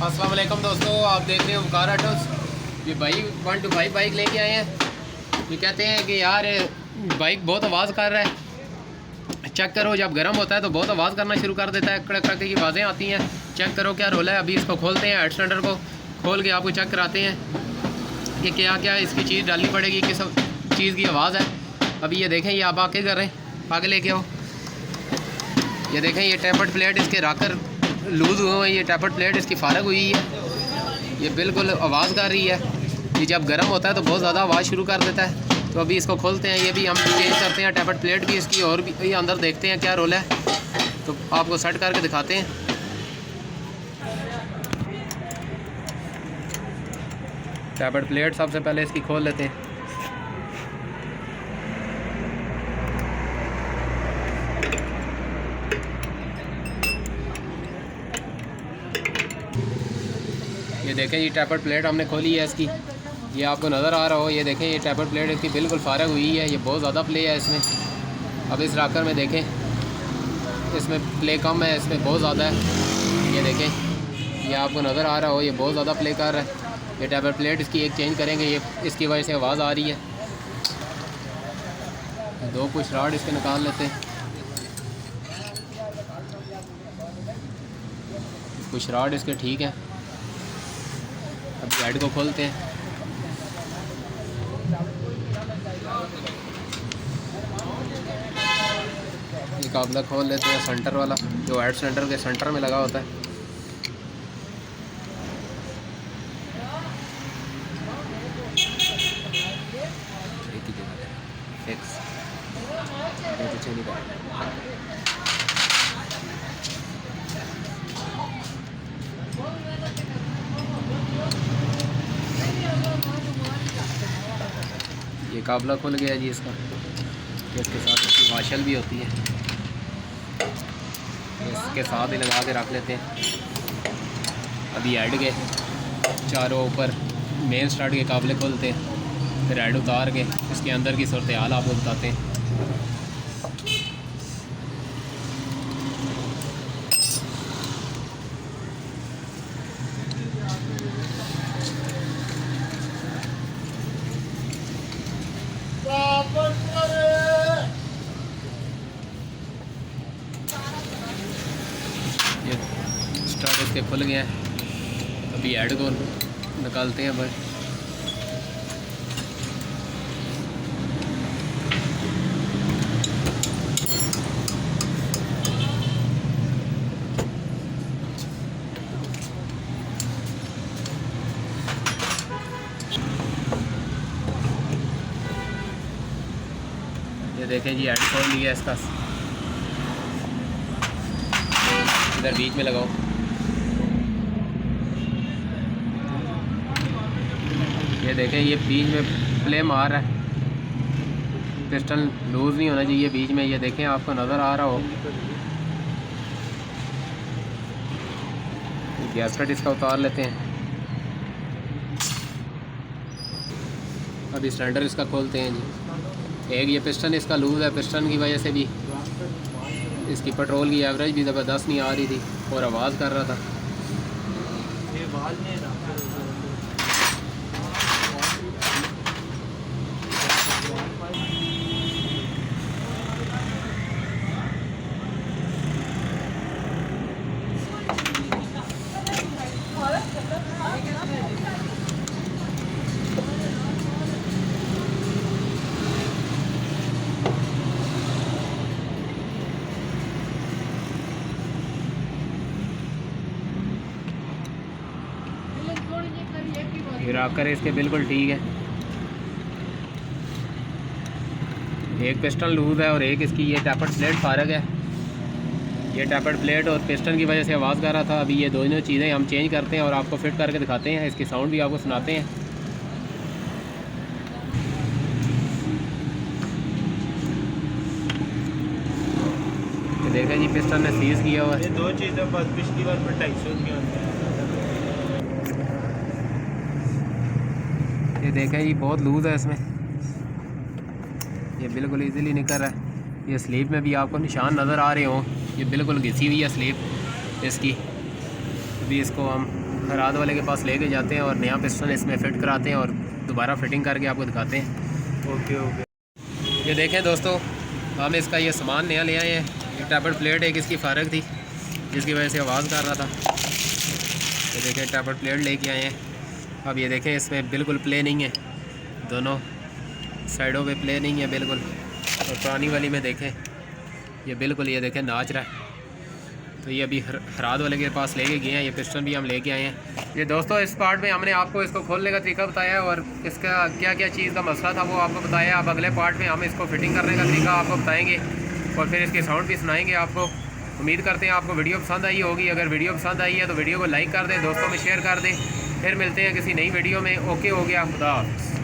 अस्सलाम वालेकुम दोस्तों, आप देख रहे हो वकार ऑटोज़। ये भाई 125 बाइक लेके आए हैं। ये कहते हैं कि यार बाइक बहुत आवाज़ कर रहा है, चेक करो। जब गर्म होता है तो बहुत आवाज़ करना शुरू कर देता है, कड़क कड़क की आवाज़ें आती हैं। चेक करो क्या रोल है। अभी इसको खोलते हैं, हेड सिलेंडर को खोल के आपको चेक कराते हैं कि क्या क्या इसकी चीज़ डालनी पड़ेगी, किस चीज़ की आवाज़ है। अभी ये देखें, ये आप आके कर रहे हैं, आगे लेके आओ। ये देखें, ये टेपर्ड प्लेट इसके राकर लूज़ हुए हैं, ये टेपर्ड प्लेट इसकी फारग हुई है, ये बिल्कुल आवाज़ कर रही है। ये जब गर्म होता है तो बहुत ज़्यादा आवाज़ शुरू कर देता है। तो अभी इसको खोलते हैं, ये भी हम चेंज करते हैं टेपर्ड प्लेट भी इसकी, और भी ये अंदर देखते हैं क्या रोल है। तो आपको सेट करके दिखाते हैं। टेपर्ड प्लेट सबसे पहले इसकी खोल लेते हैं। ये देखें, ये टेपर्ड प्लेट हमने खोली है इसकी, ये आपको नज़र आ रहा हो। ये देखें, ये टेपर्ड प्लेट इसकी बिल्कुल फारग हुई है, ये बहुत ज़्यादा प्ले है इसमें। अब इस राकर में देखें, इसमें प्ले कम है, इसमें बहुत ज़्यादा है। ये देखें, ये आपको नज़र आ रहा हो, ये बहुत ज़्यादा प्ले कर रहा है। ये टेपर्ड प्लेट इसकी एक चेंज करेंगे, ये इसकी वजह से आवाज़ आ रही है। दो कुछ राड इसके निकाल लेते हैं, कुछ राड इसके ठीक है। अब हेड को खोलते हैं। ये काबला खोल लेते हैं, सेंटर वाला जो हेड सेंटर के सेंटर में लगा होता है। एक ही जगह फिक्स, ये काबला खुल गया जी इसका। इसके साथ इसकी वाशल भी होती है, इसके साथ ही लगा के रख लेते हैं। अभी हेड के चारों ऊपर मेन स्टार्ट के काबले खोलते हैं, फिर हेड उतार के इसके अंदर की सूरत हाल आपको बताते हैं। ये स्टार्ट इसके खुल गया है। अभी हेड को निकालते हैं भाई। ये देखें जी, हेड खोल लिया इसका, इधर बीच में लगाओ। ये देखें, ये बीच में प्ले मार रहा है, पिस्टन लूज़ नहीं होना चाहिए बीच में। ये देखें, आपको नज़र आ रहा हो। गैसकेट इसका उतार लेते हैं। अभी सिलेंडर इसका खोलते हैं जी। एक ये पिस्टन इसका लूज़ है, पिस्टन की वजह से भी इसकी पेट्रोल की एवरेज भी ज़बरदस्त नहीं आ रही थी और आवाज़ कर रहा था। ये राकर इसके बिल्कुल ठीक है। एक पिस्टन लूज़ है और एक इसकी ये टेपर्ड प्लेट फारग है। ये टेपर्ड प्लेट और पिस्टन की वजह से आवाज़ कर रहा था। अभी ये दोनों चीज़ें हम चेंज करते हैं और आपको फिट करके दिखाते हैं, इसकी साउंड भी आपको सुनाते हैं। ये देखा जी, पिस्टन ने सीज किया हुआ है। ये दो चीज़ें बस पिछली बार में 250 की होती है। ये देखें जी, बहुत लूज़ है इसमें, ये बिल्कुल इजीली निकल रहा है। ये स्लीप में भी आपको निशान नज़र आ रहे हों, ये बिल्कुल घिसी हुई है स्लीप इसकी। अभी इसको हम हराद वाले के पास लेके जाते हैं और नया पिस्टन इसमें फ़िट कराते हैं और दोबारा फिटिंग करके आपको दिखाते हैं। Okay okay. ये देखें दोस्तों, हम इसका ये सामान नया ले आए हैं। ये टैबलेट प्लेट एक इसकी फ़र्क थी जिसकी वजह से आवाज़ कर रहा था। ये देखें टैबलेट प्लेट लेके आए हैं। अब ये देखें इसमें बिल्कुल प्ले नहीं है, दोनों साइडों पे प्ले नहीं है बिल्कुल। और पुरानी वाली में देखें ये बिल्कुल, ये देखें नाच रहा है। तो ये अभी हराद वाले के पास लेके गए हैं। ये पिस्टन भी हम लेके आए हैं। ये दोस्तों इस पार्ट में हमने आपको इसको खोलने का तरीका बताया और इसका क्या क्या चीज़ का मसला था वो आपको बताया। अब अगले पार्ट में हम इसको फिटिंग करने का तरीका आपको बताएंगे और फिर इसके साउंड भी सुनाएंगे आपको। उम्मीद करते हैं आपको वीडियो पसंद आई होगी। अगर वीडियो पसंद आई है तो वीडियो को लाइक कर दें, दोस्तों में शेयर कर दें। फिर मिलते हैं किसी नई वीडियो में। ओके हो गया, खुदा हाफ़िज़।